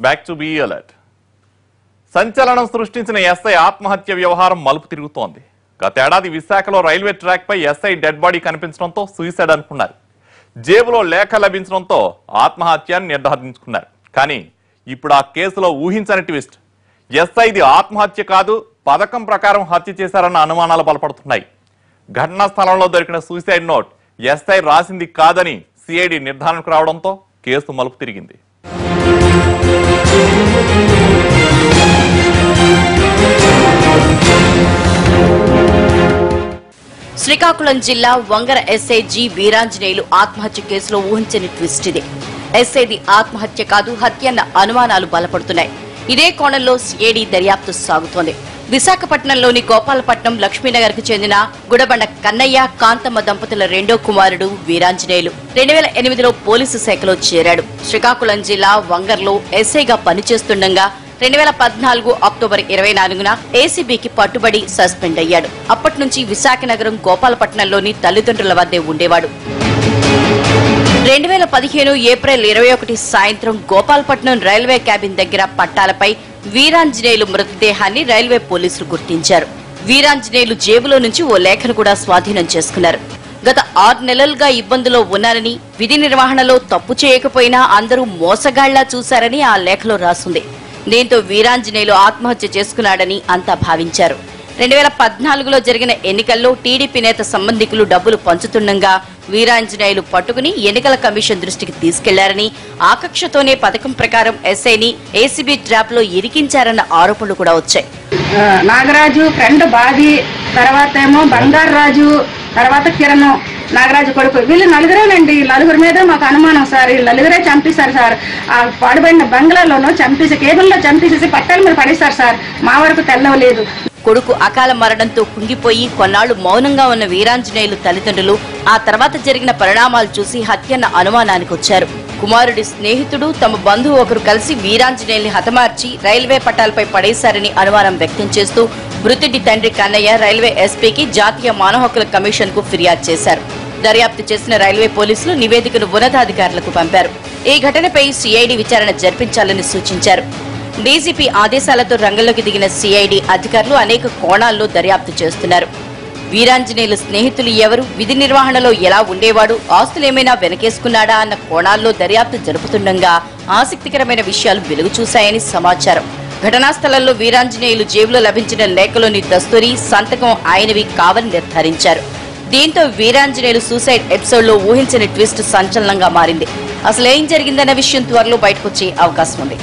Back to be alert. సంచలనం సృష్టించిన SI ఆత్మహత్య వ్యవహారం మలుపు తిరుగుతోంది. గతేడాది విశాఖలో రైల్వే ట్రాక్ పై ఎస్ఐ డెడ్ బాడీ కనిపించడంతో సూసైడ్ అనుకున్నారు. జేబులో లేఖ లభించడంతో ఆత్మహత్య నిర్ధారించుకున్నారు. కానీ ఇప్పుడు ఆ కేసులో ఊహించని ట్విస్ట్. ఎస్ఐది ఆత్మహత్య కాదు, పథకం ప్రకారం హత్య చేశారన్న అనుమానాలు బలపడుతున్నాయి. ఘటనా స్థలంలో దొరికిన సూసైడ్ నోట్ ఎస్ఐ రాసింది కాదని సిఐడి నిర్ధారణకు రావడంతో కేసు మలుపు తిరిగింది. శ్రీకాకుళం జిల్లా వంగర ఎస్ఐ జి వీరాంజనేయులు ఆత్మహత్య కేసులో ఊహించని ట్విస్ట్ ఇది. ఎస్ఐది ఆత్మహత్య కాదు, హత్య అన్న అనుమానాలు బలపడుతున్నాయి. ఇదే కోణంలో సిఐడి దర్యాప్తు సాగుతోంది. విశాఖపట్నంలోని గోపాలపట్నం లక్ష్మీనగర్ కు చెందిన గుడబండ కన్నయ్య కాంతమ్మ దంపతుల రెండో కుమారుడు వీరాంజనేయులు 2008లో పోలీసు శాఖలో చేరాడు. శ్రీకాకుళం జిల్లా వంగర్లో ఎస్ఐగా పనిచేస్తుండగా 2014 అక్టోబర్ 24న ఏసీబీకి పట్టుబడి సస్పెండ్ అయ్యాడు. అప్పటి నుంచి విశాఖ నగరం గోపాలపట్నంలోని తల్లిదండ్రుల వద్దే ఉండేవాడు. 2015 ఏప్రిల్ 21 సాయంత్రం గోపాలపట్నం రైల్వే క్యాబిన్ దగ్గర పట్టాలపై వీరాంజనేయులు మృతదేహాన్ని రైల్వే పోలీసులు గుర్తించారు. వీరాంజనేయులు జేబులో నుంచి ఓ లేఖను కూడా స్వాధీనం చేసుకున్నారు. గత 6 నెలలుగా ఇబ్బందులో ఉన్నారని, విధి నిర్వహణలో తప్పు చేయకపోయినా అందరూ మోసగాళ్లా చూశారని ఆ లేఖలో రాసుంది. దీంతో వీరాంజనేయులు ఆత్మహత్య చేసుకున్నాడని అంతా భావించారు. 2014లో జరిగిన ఎన్నికల్లో టీడీపీ నేత సంబంధికులు డబ్బులు పంచుతుండగా వీరాంజనేయులు పట్టుకుని ఎన్నికల కమిషన్ దృష్టికి తీసుకెళ్లారని, ఆ కక్షతోనే పథకం ప్రకారం ఎస్ఐని ఏసీబీ ట్రాప్ లో ఇరికించారన్న ఆరోపణలు కూడా వచ్చాయి. నాగరాజు ఫ్రెండ్ బాది, తర్వాత ఏమో బంగారాజు, తర్వాత కిరణ్ నాగరాజు కొడుకు, వీళ్ళు నలుగురేనండి. నలుగురి మీద మాకు అనుమానం సార్. వీళ్ళు నలుగురే చంపేశారు సార్. ఆ పాడుబడిన బంగ్లాలోనూ చంపేసి, కేబుల్లో చంపేసేసి పట్టాల మీద పడేశారు సార్. మా వరకు తెల్లవలేదు. కొడుకు అకాల మరణంతో కుంగిపోయి కొన్నాళ్లు మౌనంగా ఉన్న వీరాంజనేయులు తల్లిదండ్రులు ఆ తర్వాత జరిగిన పరిణామాలు చూసి హత్యన్న అనుమానానికి వచ్చారు. కుమారుడి స్నేహితుడు తమ బంధువు ఒకరు కలిసి వీరాంజనేయుల్ని హతమార్చి రైల్వే పట్టాలపై పడేశారని అనుమానం వ్యక్తం చేస్తూ మృతుడి తండ్రి కన్నయ్య రైల్వే ఎస్పీకి జాతీయ మానవ హక్కుల కమిషన్ కు ఫిర్యాదు చేశారు. దర్యాప్తు చేసిన రైల్వే పోలీసులు నివేదికను ఉన్నతాధికారులకు పంపారు. ఈ ఘటనపై సిఐడి విచారణ జరిపించాలని సూచించారు. డీజీపీ ఆదేశాలతో రంగంలోకి దిగిన సిఐడి అధికారులు అనేక కోణాల్లో దర్యాప్తు చేస్తున్నారు. వీరాంజనేయులు స్నేహితులు ఎవరు, విధి నిర్వహణలో ఎలా ఉండేవాడు, ఆస్తులేమైనా వెనకేసుకున్నాడా అన్న కోణాల్లో దర్యాప్తు జరుపుతుండగా ఆసక్తికరమైన విషయాలు వెలుగు చూశాయని సమాచారం. ఘటనా స్థలంలో వీరాంజనేయులు జేబులో లభించిన లేఖలోని దస్తూరి, సంతకం ఆయనవి కావని నిర్ధారించారు. దీంతో వీరాంజనేయులు సూసైడ్ ఎపిసోడ్ లో ఊహించని ట్విస్ట్ సంచలనంగా మారింది. అసలేం జరిగిందన్న విషయం త్వరలో బయటకొచ్చే అవకాశం ఉంది.